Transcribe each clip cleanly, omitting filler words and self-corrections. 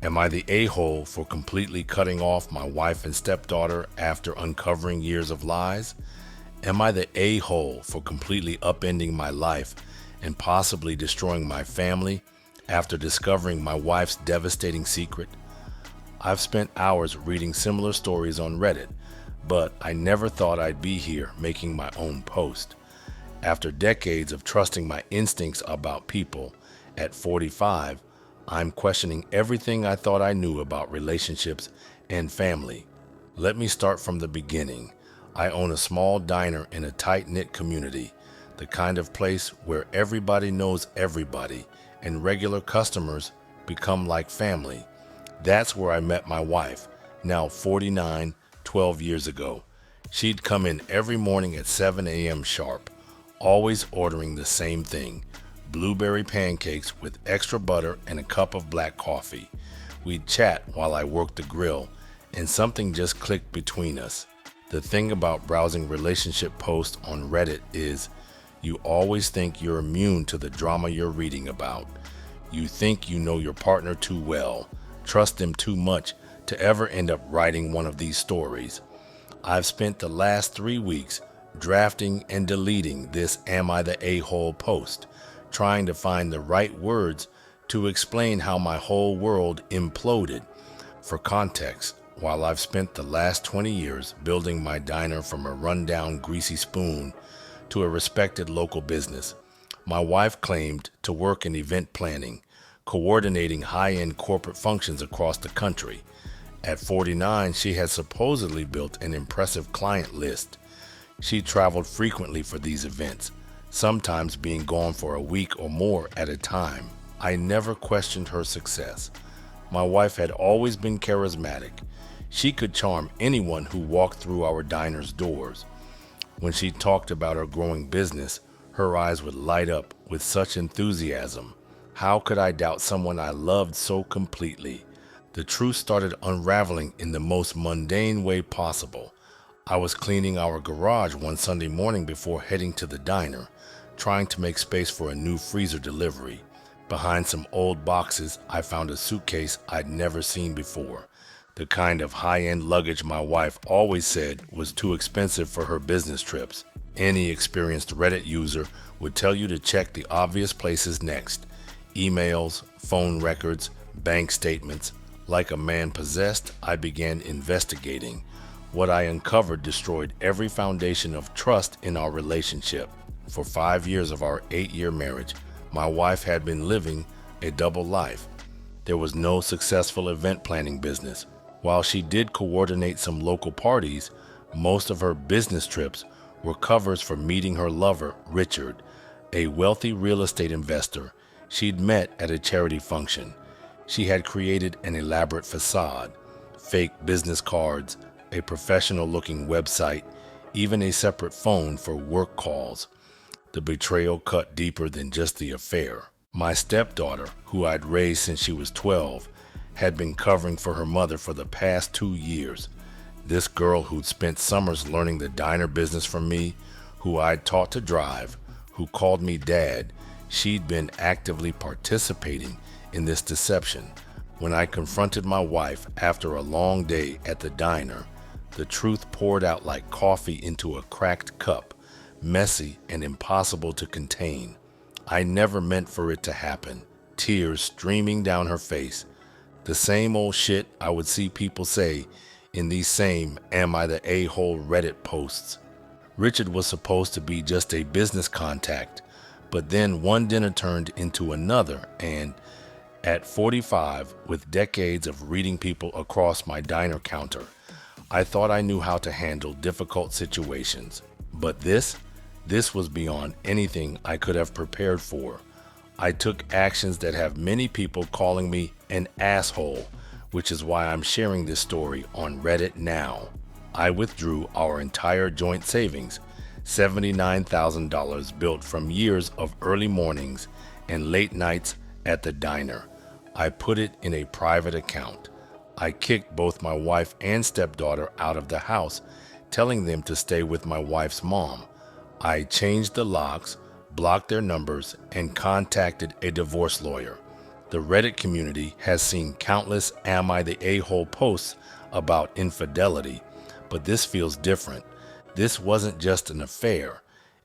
Am I the a-hole for completely cutting off my wife and stepdaughter after uncovering years of lies? Am I the a-hole for completely upending my life and possibly destroying my family after discovering my wife's devastating secret? I've spent hours reading similar stories on Reddit, but I never thought I'd be here making my own post. After decades of trusting my instincts about people, at 45, I'm questioning everything I thought I knew about relationships and family. Let me start from the beginning. I own a small diner in a tight-knit community, the kind of place where everybody knows everybody and regular customers become like family. That's where I met my wife, now 49, 12 years ago. She'd come in every morning at 7 a.m. sharp, always ordering the same thing, blueberry pancakes with extra butter and a cup of black coffee. We'd chat while I worked the grill, and something just clicked between us. The thing about browsing relationship posts on Reddit is you always think you're immune to the drama you're reading about. You think you know your partner too well, trust them too much to ever end up writing one of these stories. I've spent the last 3 weeks drafting and deleting this Am I the A-hole post, trying to find the right words to explain how my whole world imploded. For context, while I've spent the last 20 years building my diner from a rundown greasy spoon to a respected local business, my wife claimed to work in event planning, coordinating high-end corporate functions across the country. At 49, she had supposedly built an impressive client list. She traveled frequently for these events, sometimes being gone for a week or more at a time. I never questioned her success. My wife had always been charismatic. She could charm anyone who walked through our diner's doors. When she talked about her growing business, her eyes would light up with such enthusiasm. How could I doubt someone I loved so completely? The truth started unraveling in the most mundane way possible. I was cleaning our garage one Sunday morning before heading to the diner, trying to make space for a new freezer delivery. Behind some old boxes, I found a suitcase I'd never seen before, the kind of high-end luggage my wife always said was too expensive for her business trips. Any experienced Reddit user would tell you to check the obvious places next: emails, phone records, bank statements. Like a man possessed, I began investigating. What I uncovered destroyed every foundation of trust in our relationship. For 5 years of our 8-year marriage, my wife had been living a double life. There was no successful event planning business. While she did coordinate some local parties, most of her business trips were covers for meeting her lover, Richard, a wealthy real estate investor she'd met at a charity function. She had created an elaborate facade, fake business cards, a professional-looking website, even a separate phone for work calls. The betrayal cut deeper than just the affair. My stepdaughter, who I'd raised since she was 12, had been covering for her mother for the past 2 years. This girl who'd spent summers learning the diner business from me, who I'd taught to drive, who called me dad, she'd been actively participating in this deception. When I confronted my wife after a long day at the diner, the truth poured out like coffee into a cracked cup, messy and impossible to contain. I never meant for it to happen, tears streaming down her face. The same old shit I would see people say in these same Am I the A-hole Reddit posts. Richard was supposed to be just a business contact, but then one dinner turned into another, and at 45, with decades of reading people across my diner counter, I thought I knew how to handle difficult situations. But this was beyond anything I could have prepared for. I took actions that have many people calling me an asshole, which is why I'm sharing this story on Reddit now. I withdrew our entire joint savings, $79,000 built from years of early mornings and late nights at the diner. I put it in a private account. I kicked both my wife and stepdaughter out of the house, telling them to stay with my wife's mom. I changed the locks, blocked their numbers, and contacted a divorce lawyer. The Reddit community has seen countless "Am I the a-hole" posts about infidelity, but this feels different. This wasn't just an affair.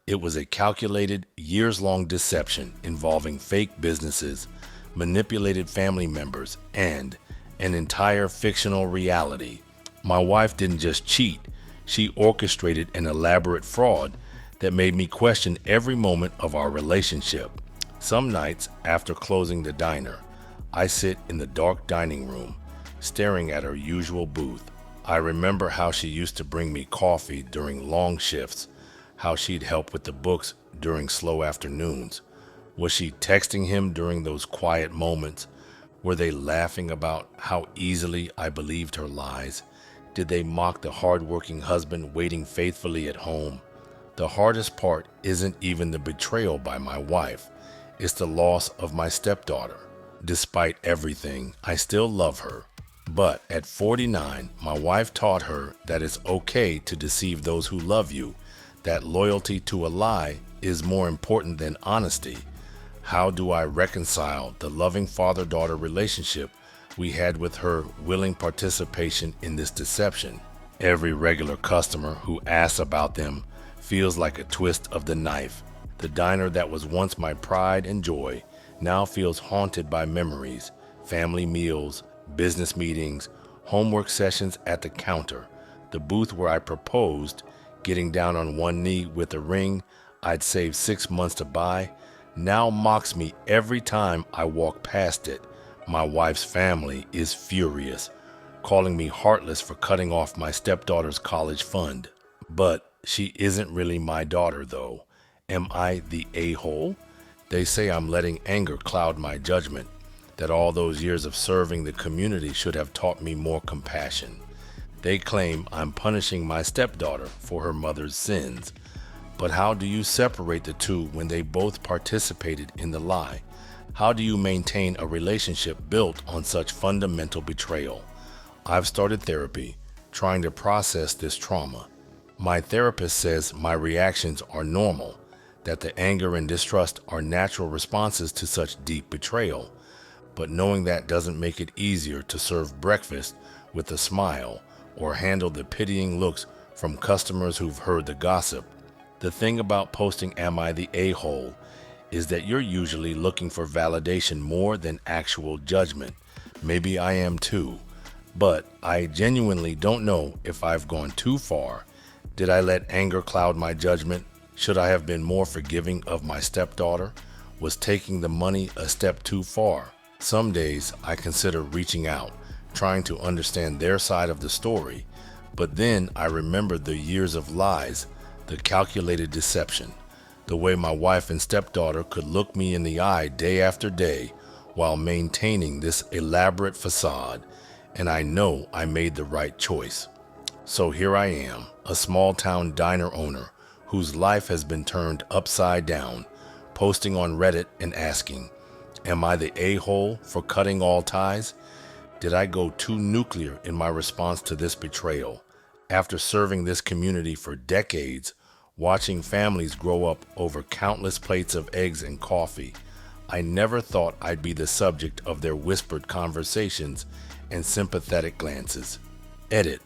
It was a calculated, years-long deception involving fake businesses, manipulated family members, and an entire fictional reality. My wife didn't just cheat, she orchestrated an elaborate fraud that made me question every moment of our relationship. Some nights, after closing the diner, I sit in the dark dining room, staring at her usual booth. I remember how she used to bring me coffee during long shifts, how she'd help with the books during slow afternoons. Was she texting him during those quiet moments? Were they laughing about how easily I believed her lies? Did they mock the hardworking husband waiting faithfully at home? The hardest part isn't even the betrayal by my wife. It's the loss of my stepdaughter. Despite everything, I still love her. But at 49, my wife taught her that it's okay to deceive those who love you, that loyalty to a lie is more important than honesty. How do I reconcile the loving father-daughter relationship we had with her willing participation in this deception? Every regular customer who asks about them feels like a twist of the knife. The diner that was once my pride and joy now feels haunted by memories, family meals, business meetings, homework sessions at the counter, the booth where I proposed, getting down on one knee with a ring I'd saved 6 months to buy, now mocks me every time I walk past it. My wife's family is furious, calling me heartless for cutting off my stepdaughter's college fund. But she isn't really my daughter, though. Am I the a-hole? They say I'm letting anger cloud my judgment, that all those years of serving the community should have taught me more compassion. They claim I'm punishing my stepdaughter for her mother's sins. But how do you separate the two when they both participated in the lie? How do you maintain a relationship built on such fundamental betrayal? I've started therapy, trying to process this trauma. My therapist says my reactions are normal, that the anger and distrust are natural responses to such deep betrayal. But knowing that doesn't make it easier to serve breakfast with a smile or handle the pitying looks from customers who've heard the gossip. The thing about posting "Am I the a-hole" is that you're usually looking for validation more than actual judgment. Maybe I am too, but I genuinely don't know if I've gone too far. Did I let anger cloud my judgment? Should I have been more forgiving of my stepdaughter? Was taking the money a step too far? Some days I consider reaching out, trying to understand their side of the story, but then I remember the years of lies, the calculated deception, the way my wife and stepdaughter could look me in the eye day after day while maintaining this elaborate facade, and I know I made the right choice. So here I am, a small-town diner owner whose life has been turned upside down, posting on Reddit and asking, am I the a-hole for cutting all ties? Did I go too nuclear in my response to this betrayal? After serving this community for decades, watching families grow up over countless plates of eggs and coffee, I never thought I'd be the subject of their whispered conversations and sympathetic glances. Edit.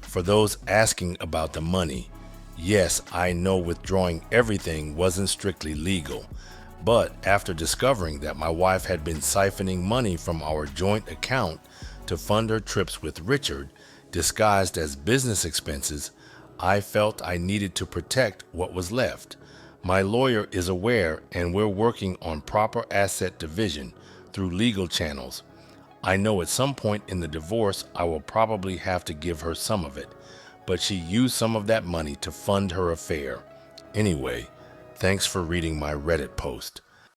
For those asking about the money, yes, I know withdrawing everything wasn't strictly legal, but after discovering that my wife had been siphoning money from our joint account to fund her trips with Richard, disguised as business expenses, I felt I needed to protect what was left. My lawyer is aware, and we're working on proper asset division through legal channels. I know at some point in the divorce I will probably have to give her some of it, but she used some of that money to fund her affair. Anyway, thanks for reading my Reddit post.